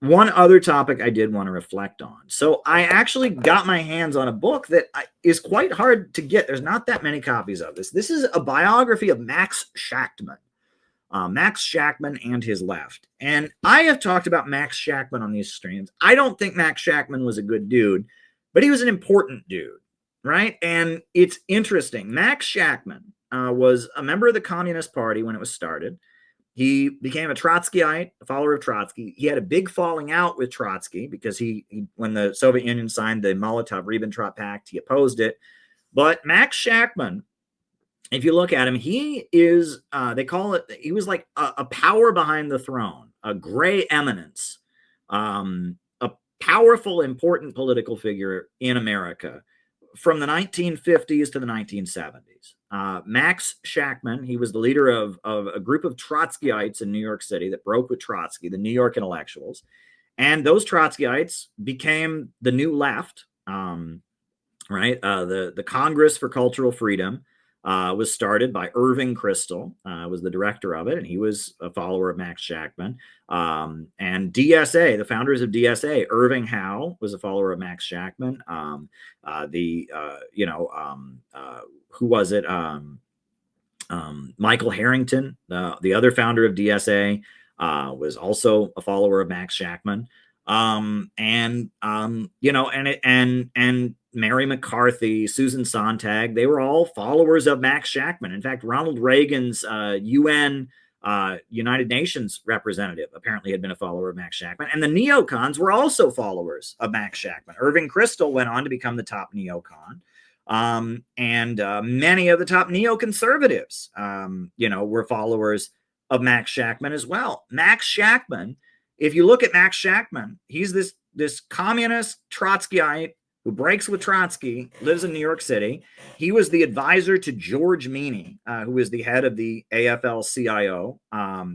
one other topic I did want to reflect on. So I actually got my hands on a book that is quite hard to get. There's not that many copies of this. This is a biography of Max Shachtman. Max Shachtman and his left. And I have talked about Max Shachtman on these streams. I don't think Max Shachtman was a good dude, but he was an important dude, right? And it's interesting. Max Shachtman was a member of the Communist Party when it was started. He became a Trotskyite, a follower of Trotsky. He had a big falling out with Trotsky because he when the Soviet Union signed the Molotov-Ribbentrop Pact, he opposed it. But Max Shachtman, if you look at him, he is, they call it, he was like a power behind the throne, a gray eminence, a powerful, important political figure in America from the 1950s to the 1970s. Max Shachtman, he was the leader of a group of Trotskyites in New York City that broke with Trotsky, the New York intellectuals. And those Trotskyites became the New Left, right? The Congress for Cultural Freedom was started by Irving Kristol, was the director of it, and he was a follower of Max Shachtman. And DSA, the founders of DSA, Irving Howe was a follower of Max Shachtman. Who was it? Michael Harrington, the other founder of DSA, was also a follower of Max Shachtman. And Mary McCarthy, Susan Sontag, they were all followers of Max Shachtman. In fact, Ronald Reagan's UN United Nations representative apparently had been a follower of Max Shachtman. And the Neocons were also followers of Max Shachtman. Irving Kristol went on to become the top neocon. And many of the top neoconservatives, were followers of Max Shachtman as well. Max Shachtman, if you look at Max Shachtman, he's this communist Trotskyite who breaks with Trotsky, lives in New York City. He was the advisor to George Meany, who was the head of the AFL-CIO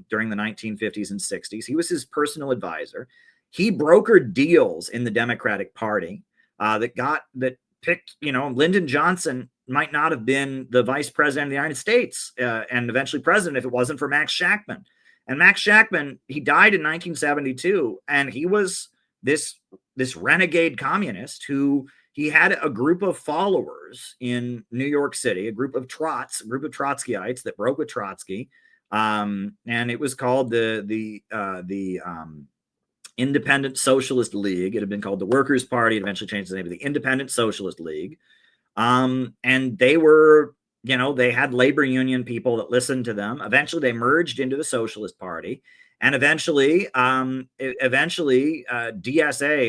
during the 1950s and 60s. He was his personal advisor. He brokered deals in the Democratic Party that picked, Lyndon Johnson might not have been the vice president of the United States and eventually president if it wasn't for Max Shachtman. And Max Shachtman, he died in 1972, and he was this renegade communist who he had a group of followers in New York City, a group of Trotskyites that broke with Trotsky, and it was called the Independent Socialist League. It had been called the Workers' Party. It eventually changed the name to the Independent Socialist League, and they were, they had labor union people that listened to them. Eventually, they merged into the Socialist Party. And eventually, DSA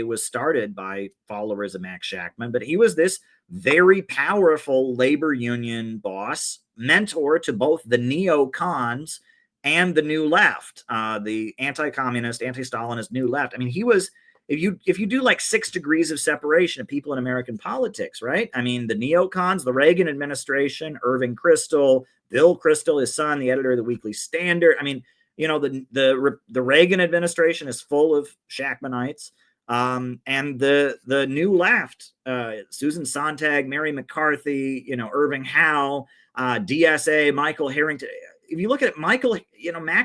was started by followers of Max Shachtman, but he was this very powerful labor union boss, mentor to both the neocons and the New Left, the anti-communist, anti-Stalinist New Left. I mean, he was, if you do like 6 degrees of separation of people in American politics, right? I mean, the neocons, the Reagan administration, Irving Kristol, Bill Kristol, his son, the editor of the Weekly Standard. I mean, the Reagan administration is full of Shachtmanites, and the New Left, Susan Sontag, Mary McCarthy, Irving Howe, DSA, Michael Harrington. If you look at it, Max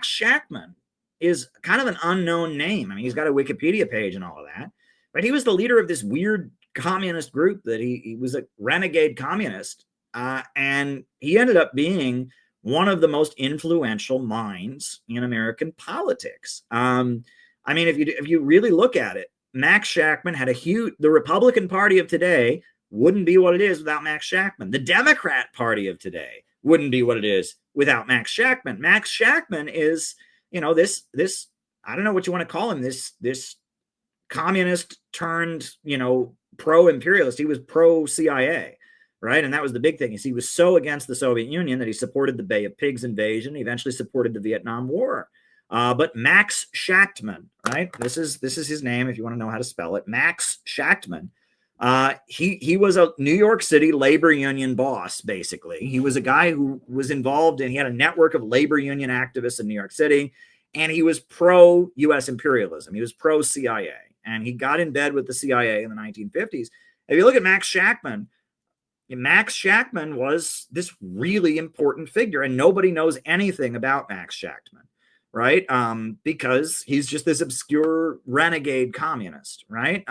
Shachtman is kind of an unknown name. I mean, he's got a Wikipedia page and all of that, but he was the leader of this weird communist group that he was a renegade communist, and he ended up being one of the most influential minds in American politics. I mean, if you really look at it, Max Shachtman had the Republican Party of today wouldn't be what it is without Max Shachtman. The Democrat Party of today wouldn't be what it is without Max Shachtman. Max Shachtman is, this, I don't know what you want to call him, this communist turned, pro-imperialist. He was pro-CIA. Right. And that was the big thing, is he was so against the Soviet Union that he supported the Bay of Pigs invasion. He eventually supported the Vietnam War. But Max Shachtman, right? This is his name if you want to know how to spell it. Max Shachtman. He was a New York City labor union boss, basically. He was a guy who was involved he had a network of labor union activists in New York City, and he was pro-U.S. imperialism. He was pro-CIA, and he got in bed with the CIA in the 1950s. If you look at Max Shachtman was this really important figure, and nobody knows anything about Max Shachtman. right? Because he's just this obscure renegade communist, right?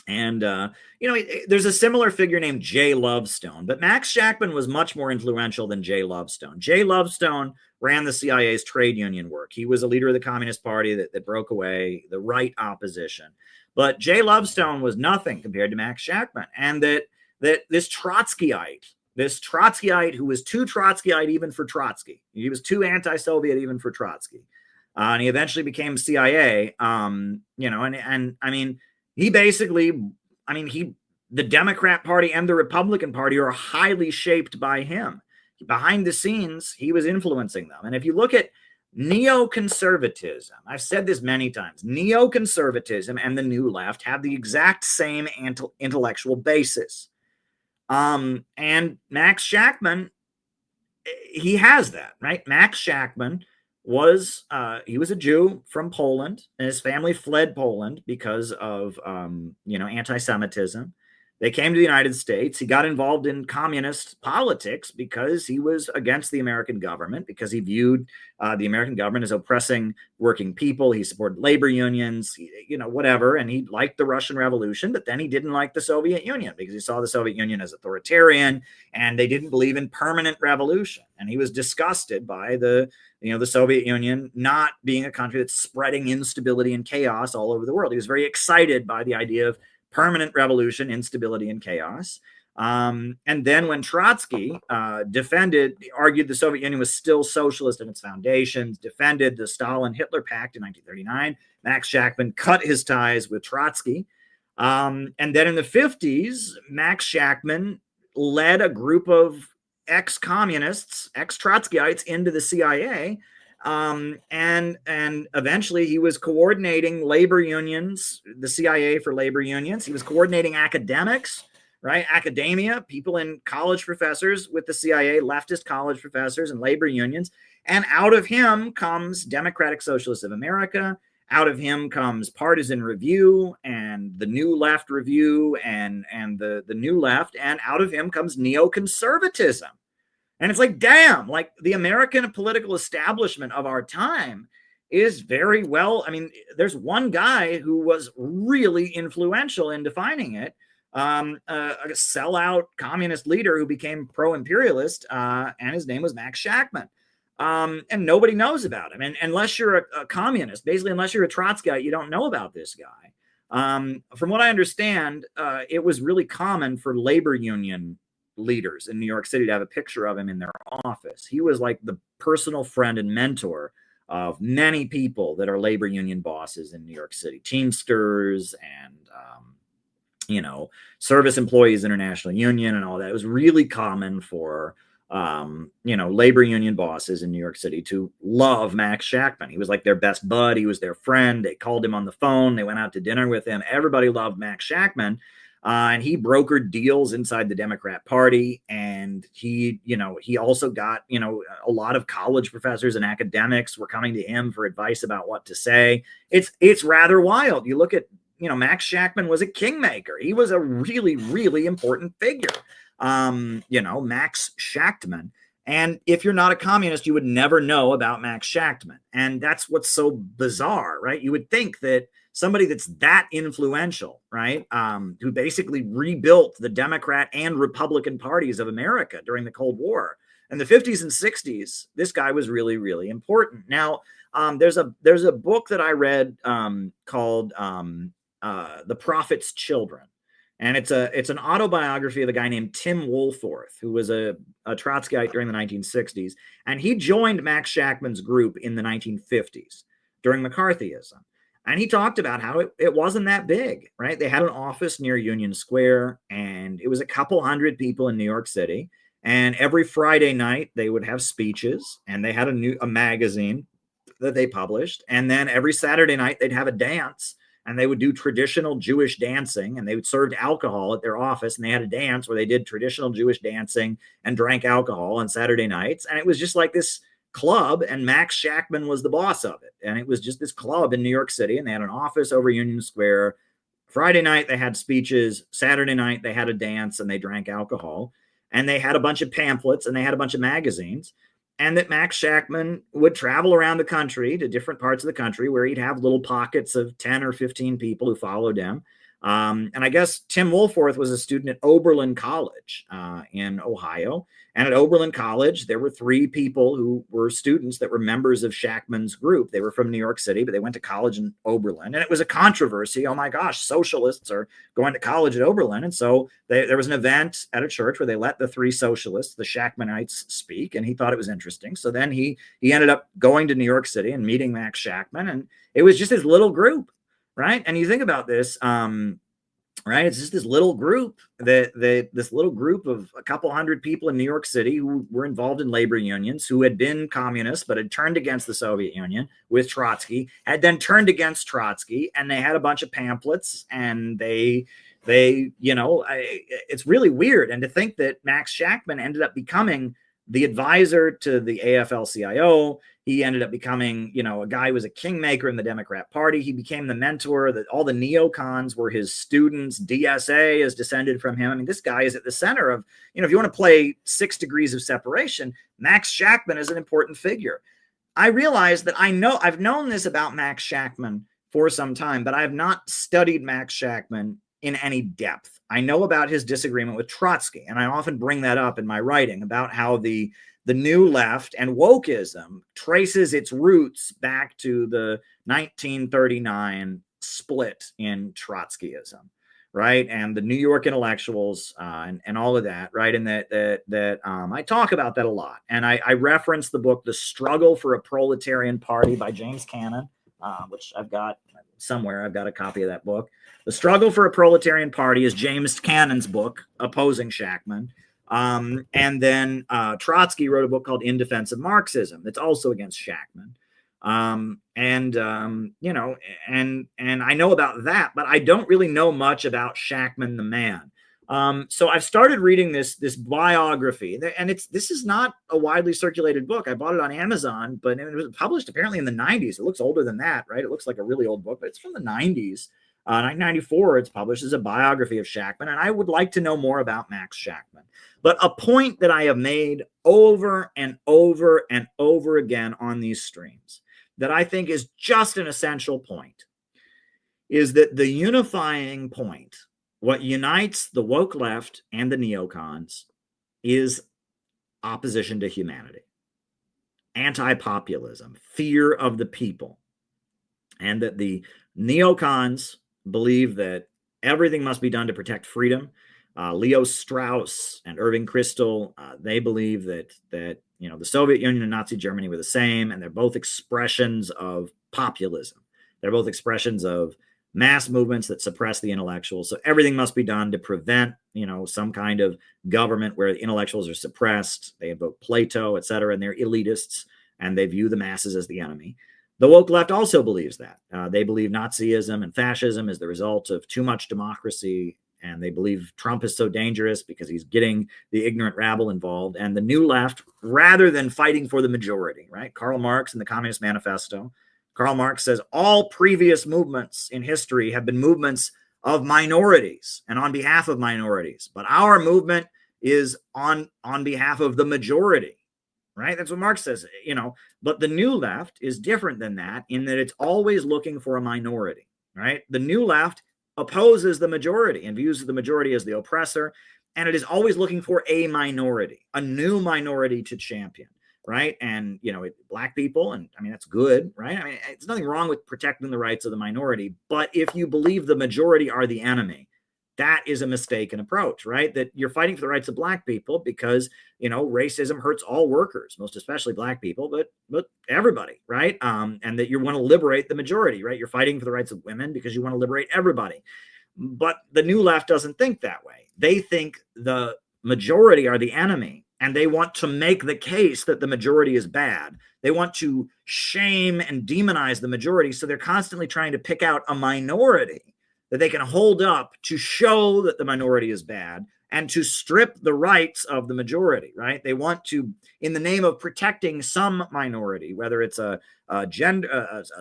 There's a similar figure named Jay Lovestone, but Max Shachtman was much more influential than Jay Lovestone. Jay Lovestone ran the CIA's trade union work. He was a leader of the Communist Party that broke away the right opposition. But Jay Lovestone was nothing compared to Max Shachtman. And that this Trotskyite who was too Trotskyite even for Trotsky. He was too anti-Soviet even for Trotsky. And he eventually became CIA. He basically, the Democrat Party and the Republican Party are highly shaped by him. Behind the scenes, he was influencing them. And if you look at neoconservatism, I've said this many times, neoconservatism and the New Left have the exact same intellectual basis. And Max Shachtman, he has that, right? Max Shachtman was a Jew from Poland, and his family fled Poland because of anti-Semitism. They came to the United States. He got involved in communist politics because he was against the American government, because he viewed the American government as oppressing working people. He supported labor unions, whatever, and he liked the Russian Revolution, but then he didn't like the Soviet Union because he saw the Soviet Union as authoritarian, and they didn't believe in permanent revolution. And he was disgusted by the Soviet Union not being a country that's spreading instability and chaos all over the world. He was very excited by the idea of permanent revolution, instability, and chaos. And then when Trotsky argued the Soviet Union was still socialist in its foundations, defended the Stalin-Hitler Pact in 1939, Max Shachtman cut his ties with Trotsky. And then in the 50s, Max Shachtman led a group of ex-communists, ex-Trotskyites into the CIA. And eventually he was coordinating labor unions, the CIA for labor unions. He was coordinating academics, right? Academia, people in college professors with the CIA, leftist college professors and labor unions. And out of him comes Democratic Socialists of America. Out of him comes Partisan Review and the New Left Review and the New Left. And out of him comes neoconservatism. And it's like, damn, like the American political establishment of our time is very well. There's one guy who was really influential in defining it, a sellout communist leader who became pro-imperialist, and his name was Max Shachtman. And nobody knows about him. And unless you're a communist, basically, unless you're a Trotskyite, you don't know about this guy. From what I understand, it was really common for labor union leaders in New York City to have a picture of him in their office. He was like the personal friend and mentor of many people that are labor union bosses in New York City, Teamsters and Service Employees International Union and all that. It was really common for labor union bosses in New York City to love Max Shachtman. He was like their best bud. He was their friend. They called him on the phone. They went out to dinner with him. Everybody loved Max Shachtman. And he brokered deals inside the Democrat Party. And he also got, a lot of college professors and academics were coming to him for advice about what to say. It's rather wild. You look at, Max Shachtman was a kingmaker. He was a really, really important figure. Max Shachtman. And if you're not a communist, you would never know about Max Shachtman. And that's what's so bizarre, right? You would think that somebody that's that influential, right, who basically rebuilt the Democrat and Republican parties of America during the Cold War in the 50s and 60s, this guy was really, really important. Now, there's a book that I read called The Prophet's Children. And it's an autobiography of a guy named Tim Woolforth, who was a Trotskyite during the 1960s. And he joined Max Shachtman's group in the 1950s during McCarthyism. And he talked about how it wasn't that big, right? They had an office near Union Square, and it was a couple hundred people in New York City. And every Friday night, they would have speeches, and they had a magazine that they published. And then every Saturday night, they'd have a dance, and they would do traditional Jewish dancing, and they would serve alcohol at their office, and they had a dance where they did traditional Jewish dancing and drank alcohol on Saturday nights. And it was just like this club, and Max Shachtman was the boss of it. And it was just this club in New York City, and they had an office over Union Square. Friday night, they had speeches. Saturday night, they had a dance, and they drank alcohol. And they had a bunch of pamphlets, and they had a bunch of magazines. and that Max Shachtman would travel around the country to different parts of the country where he'd have little pockets of 10 or 15 people who followed him. And I guess Tim Woolforth was a student at Oberlin College in Ohio. And at Oberlin College, there were 3 people who were students that were members of Shachtman's group. They were from New York City, but they went to college in Oberlin. And it was a controversy. Oh my gosh, socialists are going to college at Oberlin. And so there was an event at a church where they let the 3 socialists, the Shachtmanites, speak. And he thought it was interesting. So then he ended up going to New York City and meeting Max Shachtman. And it was just his little group, right? And you think about this, right? It's just this little group this little group of a couple hundred people in New York City who were involved in labor unions, who had been communists but had turned against the Soviet Union with Trotsky, had then turned against Trotsky, and they had a bunch of pamphlets, and they it's really weird. And to think that Max Shachtman ended up becoming the advisor to the AFL-CIO. He ended up becoming, a guy who was a kingmaker in the Democrat Party. He became the mentor. That all the neocons were his students. DSA is descended from him. I mean, this guy is at the center of, if you want to play 6 degrees of separation, Max Shachtman is an important figure. I realize that I've known this about Max Shachtman for some time, but I have not studied Max Shachtman in any depth. I know about his disagreement with Trotsky, and I often bring that up in my writing about how the new left and wokeism traces its roots back to the 1939 split in Trotskyism, right? And the New York intellectuals and all of that, right? And that I talk about that a lot. And I reference the book, The Struggle for a Proletarian Party by James Cannon, which I've got somewhere. I've got a copy of that book. The Struggle for a Proletarian Party is James Cannon's book opposing Shachtman. And then Trotsky wrote a book called In Defense of Marxism that's also against Shachtman. And I know about that, but I don't really know much about Shachtman the man. So I've started reading this biography, and this is not a widely circulated book. I bought it on Amazon, but it was published apparently in the 90s. It looks older than that, right? It looks like a really old book, but it's from the 90s. 1994, it's published as a biography of Shachtman, and I would like to know more about Max Shachtman. But a point that I have made over and over and over again on these streams that I think is just an essential point is that the unifying point, what unites the woke left and the neocons, is opposition to humanity, anti-populism, fear of the people, and that the neocons believe that everything must be done to protect freedom. Leo Strauss and Irving Kristol, they believe that the Soviet Union and Nazi Germany were the same, and they're both expressions of populism. They're both expressions of mass movements that suppress the intellectuals. So everything must be done to prevent, some kind of government where the intellectuals are suppressed. They invoke Plato, et cetera, and they're elitists, and they view the masses as the enemy. The woke left also believes that. They believe Nazism and fascism is the result of too much democracy, and they believe Trump is so dangerous because he's getting the ignorant rabble involved. And the new left, rather than fighting for the majority, right? Karl Marx in the Communist Manifesto, Karl Marx says all previous movements in history have been movements of minorities and on behalf of minorities, but our movement is on behalf of the majority. Right? That's what Marx says, but the new left is different than that in that it's always looking for a minority, right? The new left opposes the majority and views the majority as the oppressor, and it is always looking for a minority, a new minority to champion, right? And, black people, and I mean, that's good, right? I mean, there's nothing wrong with protecting the rights of the minority, but if you believe the majority are the enemy, that is a mistaken approach, right? That you're fighting for the rights of black people because, racism hurts all workers, most especially black people, but everybody, right? And that you want to liberate the majority, right? You're fighting for the rights of women because you want to liberate everybody. But the new left doesn't think that way. They think the majority are the enemy, and they want to make the case that the majority is bad. They want to shame and demonize the majority, so they're constantly trying to pick out a minority that they can hold up to show that the minority is bad and to strip the rights of the majority, right? They want to, in the name of protecting some minority, whether it's a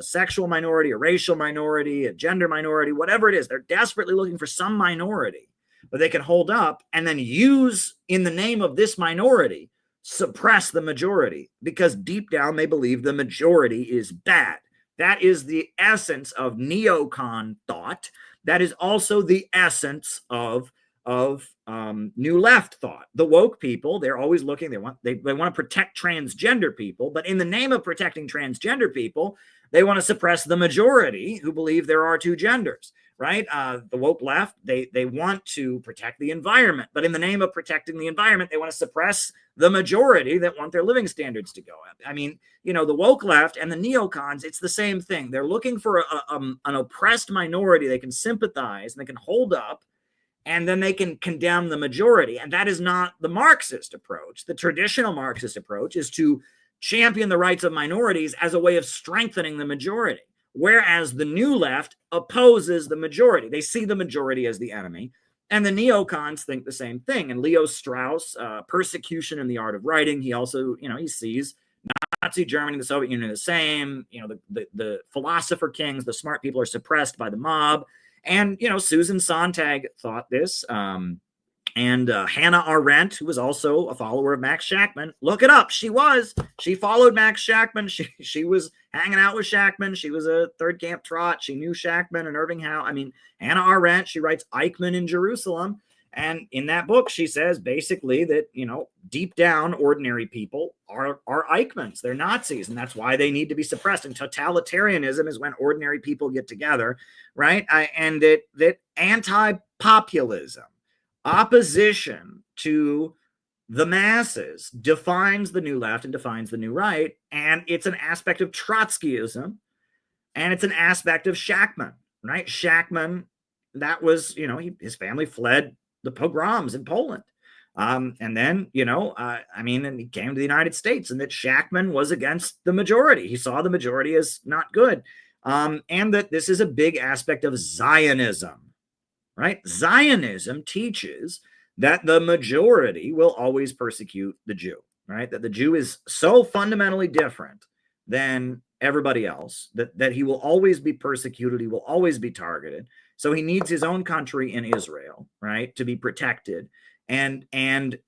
sexual minority, a racial minority, a gender minority, whatever it is, they're desperately looking for some minority that they can hold up and then use in the name of this minority suppress the majority, because deep down they believe the majority is bad. That is the essence of neocon thought. That is also the essence of new left thought. The woke people, they're always looking, they want to protect transgender people, but in the name of protecting transgender people, they want to suppress the majority who believe there are two genders, right? The woke left, they want to protect the environment, but in the name of protecting the environment, they want to suppress the majority that want their living standards to go up. I mean, the woke left and the neocons, it's the same thing. They're looking for an oppressed minority they can sympathize and they can hold up, and then they can condemn the majority. And that is not the Marxist approach. The traditional Marxist approach is to champion the rights of minorities as a way of strengthening the majority, whereas the new left opposes the majority. They see the majority as the enemy, and the neocons think the same thing. And Leo Strauss, Persecution in the Art of Writing, he also, he sees Nazi Germany and the Soviet Union are the same. The philosopher kings, the smart people, are suppressed by the mob. And, Susan Sontag thought this. And Hannah Arendt, who was also a follower of Max Shachtman, look it up. She followed Max Shachtman. She was hanging out with Shachtman. She was a third camp trot. She knew Shachtman and Irving Howe. I mean, Hannah Arendt, she writes Eichmann in Jerusalem. And in that book, she says basically that, deep down, ordinary people are Eichmanns. They're Nazis, and that's why they need to be suppressed. And totalitarianism is when ordinary people get together, right? And that anti-populism, opposition to the masses, defines the new left and defines the new right. And it's an aspect of Trotskyism, and it's an aspect of Shachtman, right? Shachtman, that was, his family fled the pogroms in Poland. And then, and he came to the United States, and that Shachtman was against the majority. He saw the majority as not good. And that this is a big aspect of Zionism, right? Zionism teaches that the majority will always persecute the Jew, right? That the Jew is so fundamentally different than everybody else that he will always be persecuted. He will always be targeted. So he needs his own country in Israel, right, to be protected. And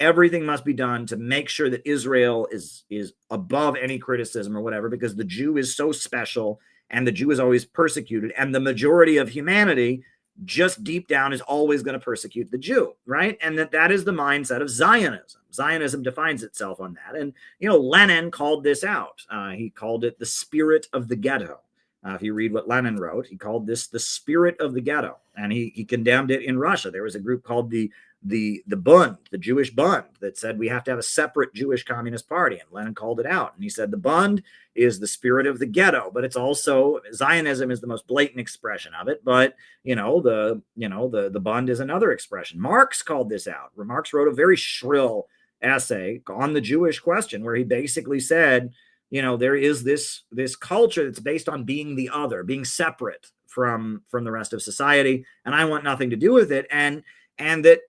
everything must be done to make sure that Israel is above any criticism or whatever, because the Jew is so special and the Jew is always persecuted. And the majority of humanity just deep down is always going to persecute the Jew, right? And that is the mindset of Zionism. Zionism defines itself on that. And, Lenin called this out. He called it the spirit of the ghetto. If you read what Lenin wrote, he called this the spirit of the ghetto, and he condemned it in Russia. There was a group called the Bund, the Jewish Bund, that said we have to have a separate Jewish Communist Party, and Lenin called it out. And he said the Bund is the spirit of the ghetto, but it's also, Zionism is the most blatant expression of it. But the Bund is another expression. Marx called this out. Marx wrote a very shrill essay on the Jewish question, where he basically said, there is this culture that's based on being the other, being separate from the rest of society, and I want nothing to do with it. And that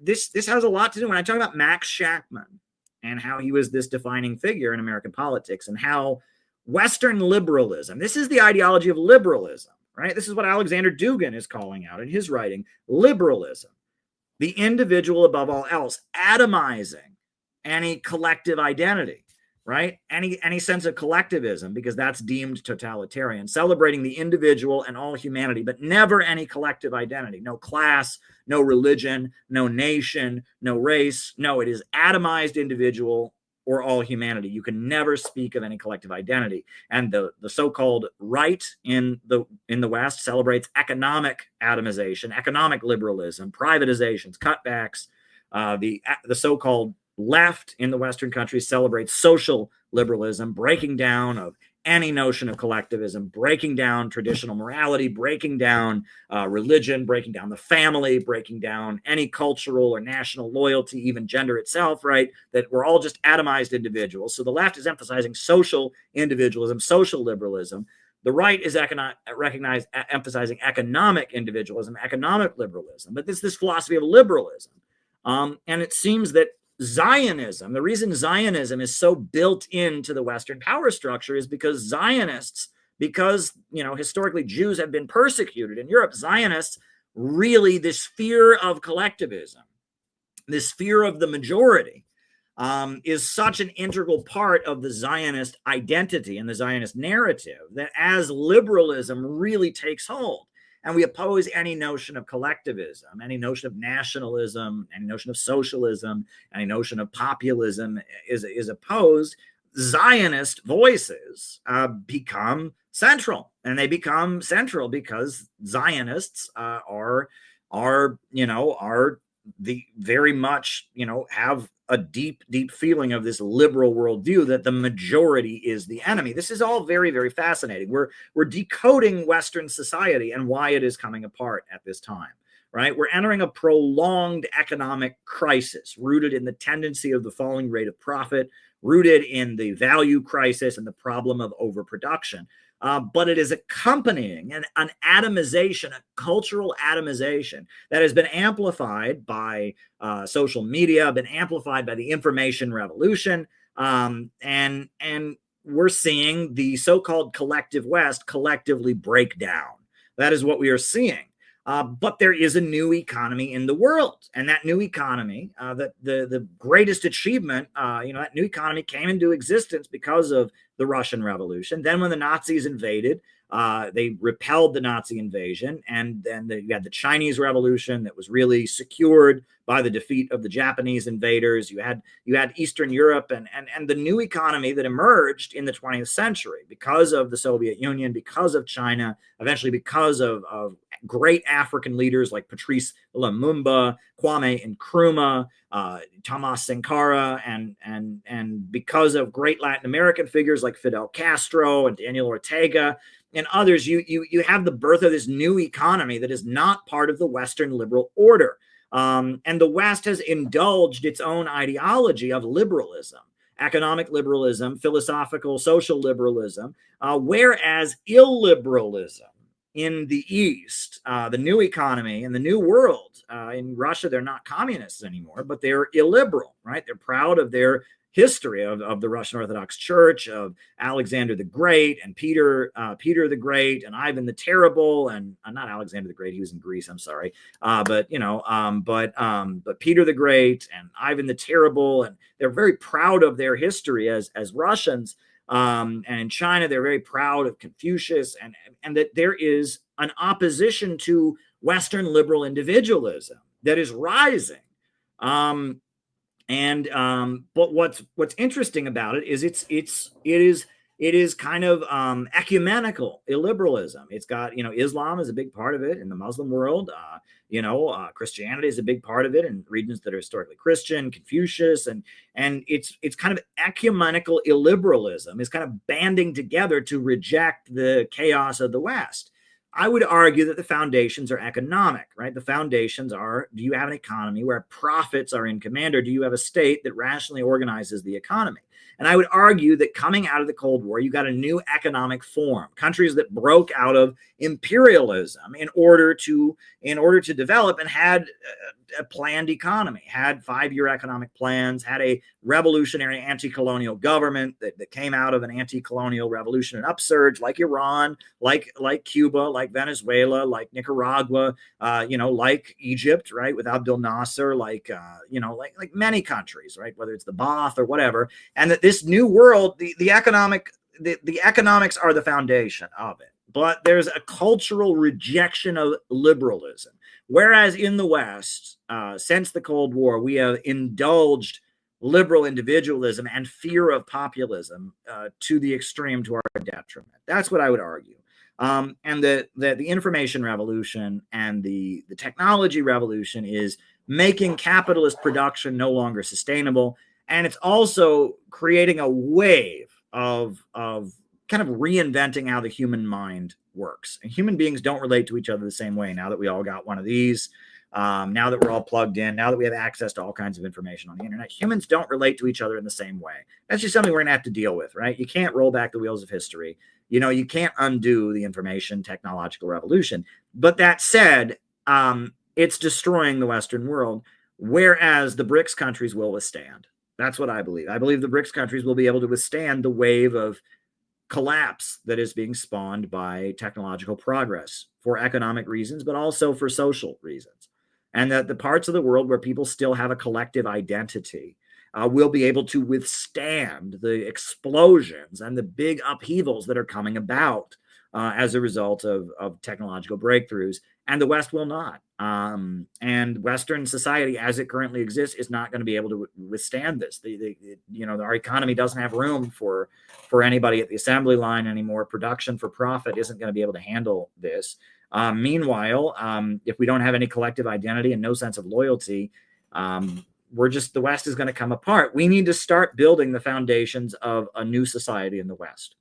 this has a lot to do when I talk about Max Shachtman and how he was this defining figure in American politics, and how Western liberalism, this is the ideology of liberalism, right? This is what Alexander Dugin is calling out in his writing, liberalism, the individual above all else, atomizing any collective identity, right? Any sense of collectivism, because that's deemed totalitarian, celebrating the individual and all humanity, but never any collective identity, no class, no religion, no nation, no race. No, it is atomized individual or all humanity. You can never speak of any collective identity. And the so-called right in the West celebrates economic atomization, economic liberalism, privatizations, cutbacks. The so-called left in the Western countries celebrates social liberalism, breaking down of any notion of collectivism, breaking down traditional morality, breaking down religion, breaking down the family, breaking down any cultural or national loyalty, even gender itself, right? That we're all just atomized individuals. So the left is emphasizing social individualism, social liberalism. The right is emphasizing economic individualism, economic liberalism. But this philosophy of liberalism. And it seems that Zionism, the reason Zionism is so built into the Western power structure is because Zionists, historically Jews have been persecuted in Europe, Zionists, really this fear of collectivism, this fear of the majority, is such an integral part of the Zionist identity and the Zionist narrative that as liberalism really takes hold, and we oppose any notion of collectivism, any notion of nationalism, any notion of socialism, any notion of populism is opposed, Zionist voices become central, and they become central because Zionists are the very much have a deep feeling of this liberal worldview that the majority is the enemy. This is all very, very fascinating. We're decoding Western society and why it is coming apart at this time, right? We're entering a prolonged economic crisis rooted in the tendency of the falling rate of profit, rooted in the value crisis and the problem of overproduction. But it is accompanying an atomization, a cultural atomization that has been amplified by social media, been amplified by the information revolution, and we're seeing the so-called collective West collectively break down. That is what we are seeing. But there is a new economy in the world, and that new economy, the greatest achievement, that new economy came into existence because of the Russian Revolution. Then when the Nazis invaded, they repelled the Nazi invasion, and then you had the Chinese Revolution that was really secured by the defeat of the Japanese invaders. You had Eastern Europe and the new economy that emerged in the 20th century because of the Soviet Union, because of China, eventually because of great African leaders like Patrice Lumumba, Kwame Nkrumah, Thomas Sankara, and because of great Latin American figures like Fidel Castro and Daniel Ortega and others, you have the birth of this new economy that is not part of the Western liberal order. And the West has indulged its own ideology of liberalism, economic liberalism, philosophical, social liberalism, whereas illiberalism in the East, the new economy and the new world, in Russia, they're not communists anymore, but they're illiberal, right? They're proud of their history of the Russian Orthodox Church, of Alexander the Great and Peter the Great and Ivan the Terrible, and not Alexander the Great, he was in Greece, I'm sorry, but Peter the Great and Ivan the Terrible, and they're very proud of their history as Russians. And in China, they're very proud of Confucius, and that there is an opposition to Western liberal individualism that is rising. But what's interesting about it is it is kind of ecumenical illiberalism. It's got, Islam is a big part of it in the Muslim world. Christianity is a big part of it in regions that are historically Christian, Confucius, and it's kind of ecumenical illiberalism is kind of banding together to reject the chaos of the West. I would argue that the foundations are economic, right? The foundations are, do you have an economy where profits are in command, or do you have a state that rationally organizes the economy? And I would argue that coming out of the Cold War, you got a new economic form. Countries that broke out of imperialism in order to develop and had a planned economy, had 5-year economic plans, had a revolutionary anti-colonial government that came out of an anti-colonial revolution and upsurge, like Iran, like Cuba, like Venezuela, like Nicaragua, like Egypt, right, with Abdel Nasser, like many countries, right, whether it's the Ba'ath or whatever, and that this new world, the economics are the foundation of it. But there's a cultural rejection of liberalism. Whereas in the West, since the Cold War, we have indulged liberal individualism and fear of populism to the extreme, to our detriment. That's what I would argue. And the information revolution and the technology revolution is making capitalist production no longer sustainable. And it's also creating a wave of kind of reinventing how the human mind works. And human beings don't relate to each other the same way now that we all got one of these, now that we're all plugged in, now that we have access to all kinds of information on the internet. Humans don't relate to each other in the same way. That's just something we're going to have to deal with, right? You can't roll back the wheels of history. You can't undo the information technological revolution. But that said, it's destroying the Western world, whereas the BRICS countries will withstand. That's what I believe. I believe the BRICS countries will be able to withstand the wave of collapse that is being spawned by technological progress for economic reasons, but also for social reasons. And that the parts of the world where people still have a collective identity will be able to withstand the explosions and the big upheavals that are coming about as a result of technological breakthroughs, and the West will not. And Western society, as it currently exists, is not going to be able to withstand this. Our economy doesn't have room for anybody at the assembly line anymore. Production for profit isn't going to be able to handle this. Meanwhile, if we don't have any collective identity and no sense of loyalty, the West is going to come apart. We need to start building the foundations of a new society in the West.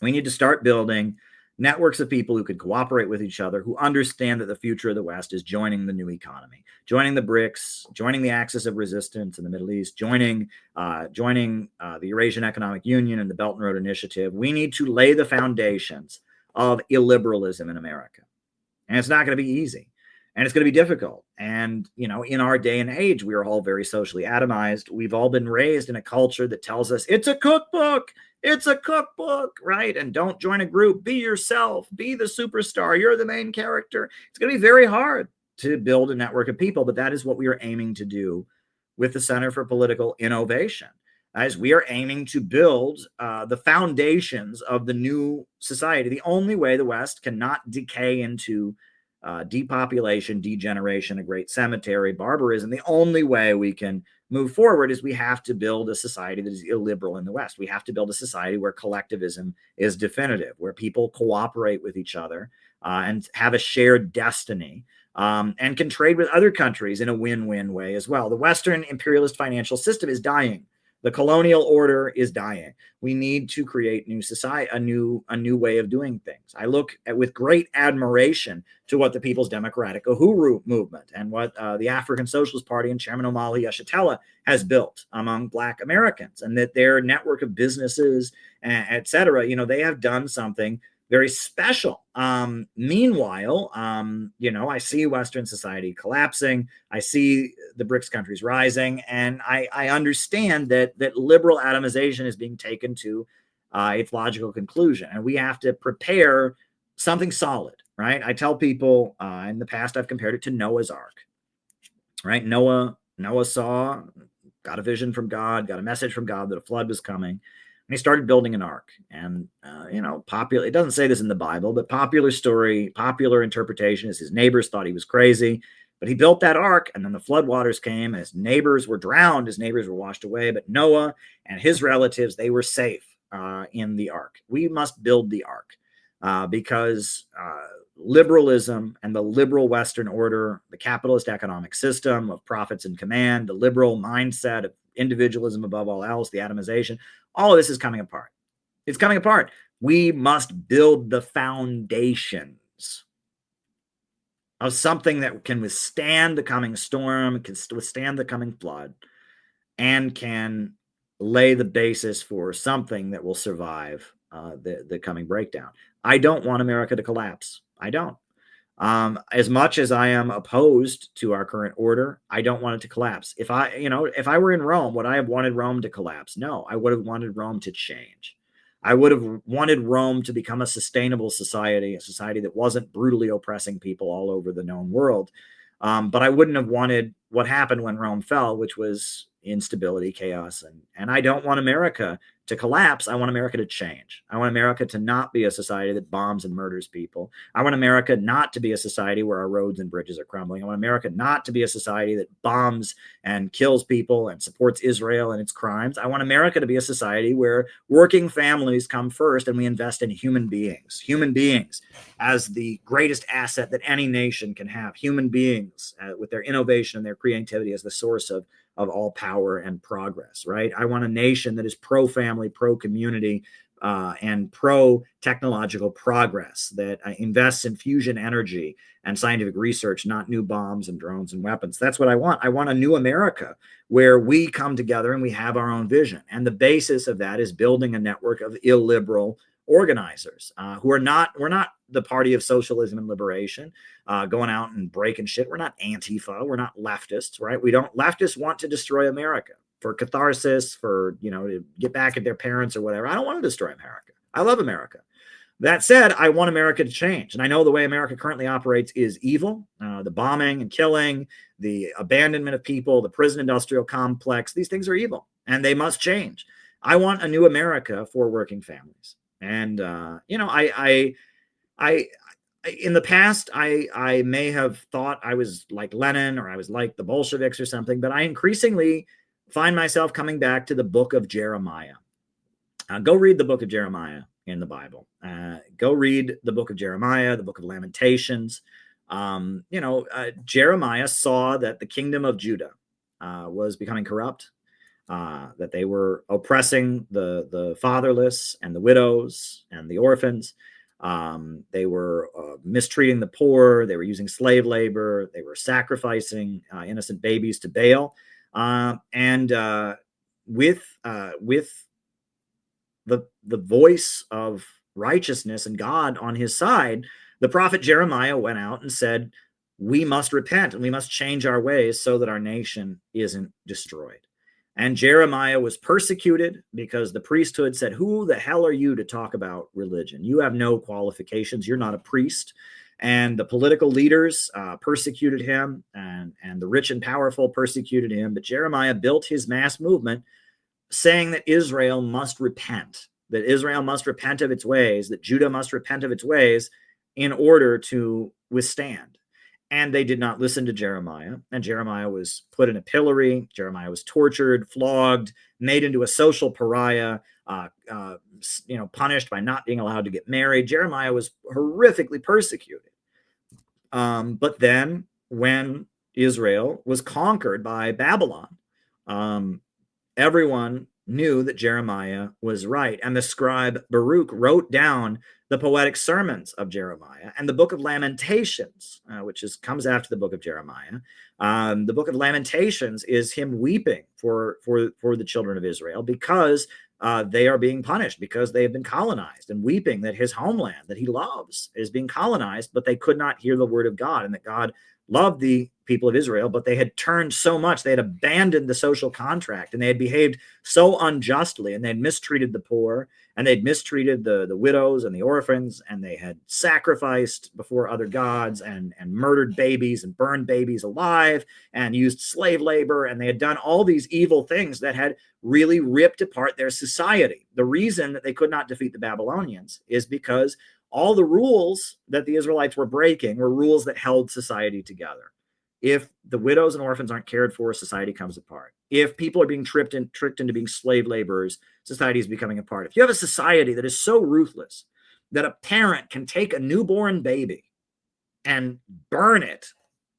We need to start building networks of people who can cooperate with each other, who understand that the future of the West is joining the new economy, joining the BRICS, joining the axis of resistance in the Middle East, joining the Eurasian Economic Union and the Belt and Road Initiative. We need to lay the foundations of illiberalism in America. And it's not going to be easy. And it's going to be difficult. And, in our day and age, we are all very socially atomized. We've all been raised in a culture that tells us it's a cookbook. It's a cookbook, right? And don't join a group. Be yourself. Be the superstar. You're the main character. It's going to be very hard to build a network of people, but that is what we are aiming to do with the Center for Political Innovation. As we are aiming to build the foundations of the new society. The only way the West cannot decay into depopulation, degeneration, a great cemetery, barbarism, the only way we can move forward is we have to build a society that is illiberal in the West. We have to build a society where collectivism is definitive, where people cooperate with each other and have a shared destiny, and can trade with other countries in a win-win way as well. The Western imperialist financial system is dying. The colonial order is dying. We need to create new society, a new way of doing things. I look with great admiration to what the People's Democratic Uhuru movement and what the African Socialist Party and Chairman Omali Yeshitela has built among Black Americans, and that their network of businesses, et cetera, they have done something very special. Meanwhile, I see Western society collapsing. I see the BRICS countries rising, and I understand that liberal atomization is being taken to its logical conclusion, and we have to prepare something solid, right? I tell people in the past, I've compared it to Noah's Ark, right? Noah got a vision from God, got a message from God that a flood was coming. And he started building an ark. And, it doesn't say this in the Bible, but popular interpretation is his neighbors thought he was crazy. But he built that ark, and then the floodwaters came, and his neighbors were drowned. His neighbors were washed away. But Noah and his relatives, they were safe in the ark. We must build the ark because liberalism and the liberal Western order, the capitalist economic system of profits and command, the liberal mindset of individualism above all else, the atomization, all of this is coming apart. It's coming apart. We must build the foundations of something that can withstand the coming storm, can withstand the coming flood, and can lay the basis for something that will survive the coming breakdown. I don't want America to collapse. I don't. As much as I am opposed to our current order, I don't want it to collapse. If I were in Rome, would I have wanted Rome to collapse? No, I would have wanted Rome to change. I would have wanted Rome to become a sustainable society, a society that wasn't brutally oppressing people all over the known world. But I wouldn't have wanted what happened when Rome fell, which was instability, chaos. And I don't want America to collapse. I want America to change. I want America to not be a society that bombs and murders people. I want America not to be a society where our roads and bridges are crumbling. I want America not to be a society that bombs and kills people and supports Israel and its crimes. I want America to be a society where working families come first and we invest in human beings as the greatest asset that any nation can have. Human beings with their innovation and their creativity as the source of all power and progress, right? I want a nation that is pro-family, pro-community, and pro-technological progress, that invests in fusion energy and scientific research, not new bombs and drones and weapons. That's what I want. I want a new America where we come together and we have our own vision. And the basis of that is building a network of illiberal organizers we're not the party of socialism and liberation, going out and breaking shit. We're not Antifa. We're not leftists, right? Leftists want to destroy America for catharsis, for, to get back at their parents or whatever. I don't want to destroy America. I love America. That said, I want America to change. And I know the way America currently operates is evil. The bombing and killing, the abandonment of people, the prison industrial complex, these things are evil and they must change. I want a new America for working families. And, I in the past, I may have thought I was like Lenin or I was like the Bolsheviks or something, but I increasingly find myself coming back to the book of Jeremiah. Go read the book of Jeremiah in the Bible. Go read the book of Jeremiah, the book of Lamentations. Jeremiah saw that the kingdom of Judah was becoming corrupt, that they were oppressing the fatherless and the widows and the orphans. They were mistreating the poor. They were using slave labor. They were sacrificing innocent babies to Baal. With the voice of righteousness and God on his side, the prophet Jeremiah went out and said, we must repent and we must change our ways so that our nation isn't destroyed. And Jeremiah was persecuted because the priesthood said, who the hell are you to talk about religion? You have no qualifications. You're not a priest. And the political leaders persecuted him, and the rich and powerful persecuted him. But Jeremiah built his mass movement saying that Israel must repent, that Israel must repent of its ways, that Judah must repent of its ways in order to withstand. And they did not listen to Jeremiah. And Jeremiah was put in a pillory. Jeremiah was tortured, flogged, made into a social pariah, punished by not being allowed to get married. Jeremiah was horrifically persecuted. But then when Israel was conquered by Babylon, everyone knew that Jeremiah was right. And the scribe Baruch wrote down the poetic sermons of Jeremiah and the book of Lamentations, which comes after the book of Jeremiah. The book of Lamentations is him weeping for the children of Israel because they are being punished, because they have been colonized, and weeping that his homeland that he loves is being colonized, but they could not hear the word of God, and that God loved the people of Israel, but they had turned so much, they had abandoned the social contract, and they had behaved so unjustly, and they had mistreated the poor, and they'd mistreated the widows and the orphans, and they had sacrificed before other gods and murdered babies and burned babies alive and used slave labor, and they had done all these evil things that had really ripped apart their society. The reason that they could not defeat the Babylonians is because all the rules that the Israelites were breaking were rules that held society together. If the widows and orphans aren't cared for, society comes apart. If people are being tricked into being slave laborers, society is becoming apart. If you have a society that is so ruthless that a parent can take a newborn baby and burn it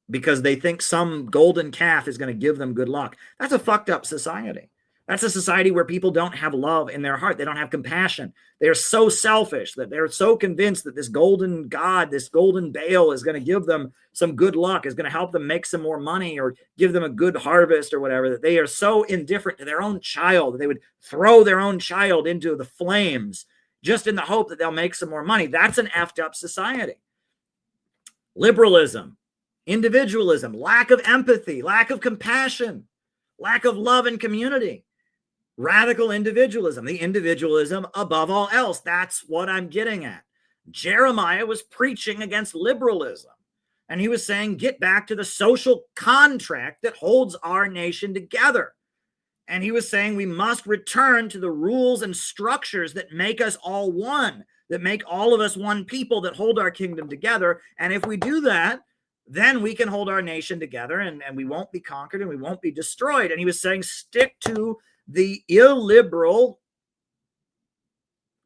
because they think some golden calf is going to give them good luck, that's a fucked up society. That's a society where people don't have love in their heart. They don't have compassion. They're so selfish that they're so convinced that this golden God, this golden Baal is going to give them some good luck, is going to help them make some more money or give them a good harvest or whatever, that they are so indifferent to their own child that they would throw their own child into the flames just in the hope that they'll make some more money. That's an effed up society. Liberalism, individualism, lack of empathy, lack of compassion, lack of love and community. Radical individualism, the individualism above all else. That's what I'm getting at. Jeremiah was preaching against liberalism, and he was saying, get back to the social contract that holds our nation together. And he was saying we must return to the rules and structures that make us all one, that make all of us one people, that hold our kingdom together. And if we do that, then we can hold our nation together, and we won't be conquered and we won't be destroyed. And he was saying, stick to the illiberal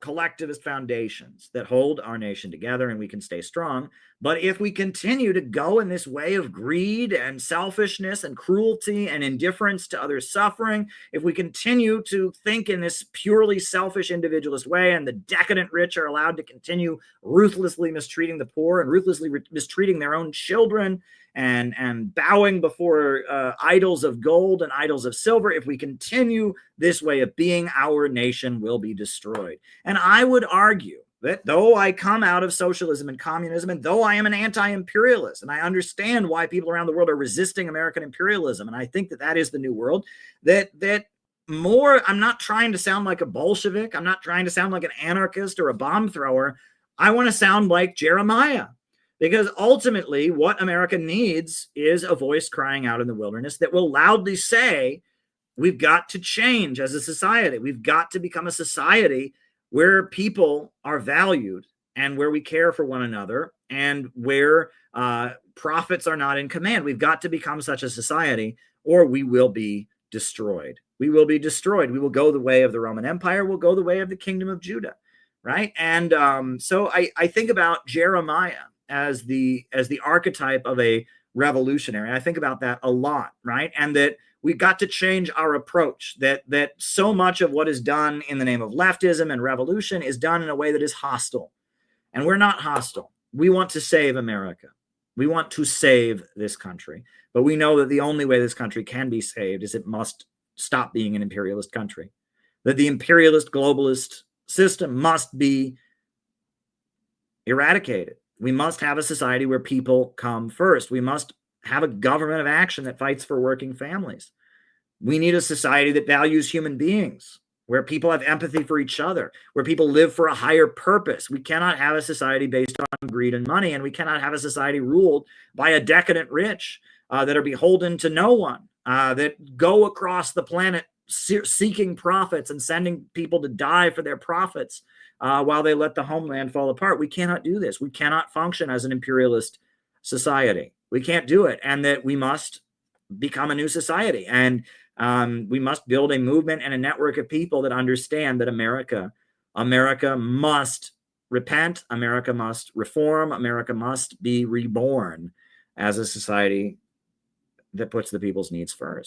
collectivist foundations that hold our nation together, and we can stay strong. But if we continue to go in this way of greed and selfishness and cruelty and indifference to others' suffering, if we continue to think in this purely selfish individualist way, and the decadent rich are allowed to continue ruthlessly mistreating the poor and ruthlessly mistreating their own children and bowing before idols of gold and idols of silver, if we continue this way of being, our nation will be destroyed. And I would argue that though I come out of socialism and communism, and though I am an anti-imperialist, and I understand why people around the world are resisting American imperialism, and I think that that is the new world, that more, I'm not trying to sound like a Bolshevik, I'm not trying to sound like an anarchist or a bomb thrower. I want to sound like Jeremiah, because ultimately what America needs is a voice crying out in the wilderness that will loudly say, we've got to change as a society. We've got to become a society where people are valued and where we care for one another and where profits are not in command. We've got to become such a society, or we will be destroyed. We will be destroyed. We will go the way of the Roman Empire. We'll go the way of the kingdom of Judah, right? And so I think about Jeremiah as the archetype of a revolutionary. I think about that a lot, right? And that we've got to change our approach, that so much of what is done in the name of leftism and revolution is done in a way that is hostile. And we're not hostile. We want to save America. We want to save this country. But we know that the only way this country can be saved is it must stop being an imperialist country. That the imperialist globalist system must be eradicated. We must have a society where people come first. We must have a government of action that fights for working families. We need a society that values human beings, where people have empathy for each other, where people live for a higher purpose. We cannot have a society based on greed and money, and we cannot have a society ruled by a decadent rich that are beholden to no one, that go across the planet seeking profits and sending people to die for their profits while they let the homeland fall apart. We cannot do this. We cannot function as an imperialist society. We can't do it, and that we must become a new society. And we must build a movement and a network of people that understand that America must repent, America must reform, America must be reborn as a society that puts the people's needs first.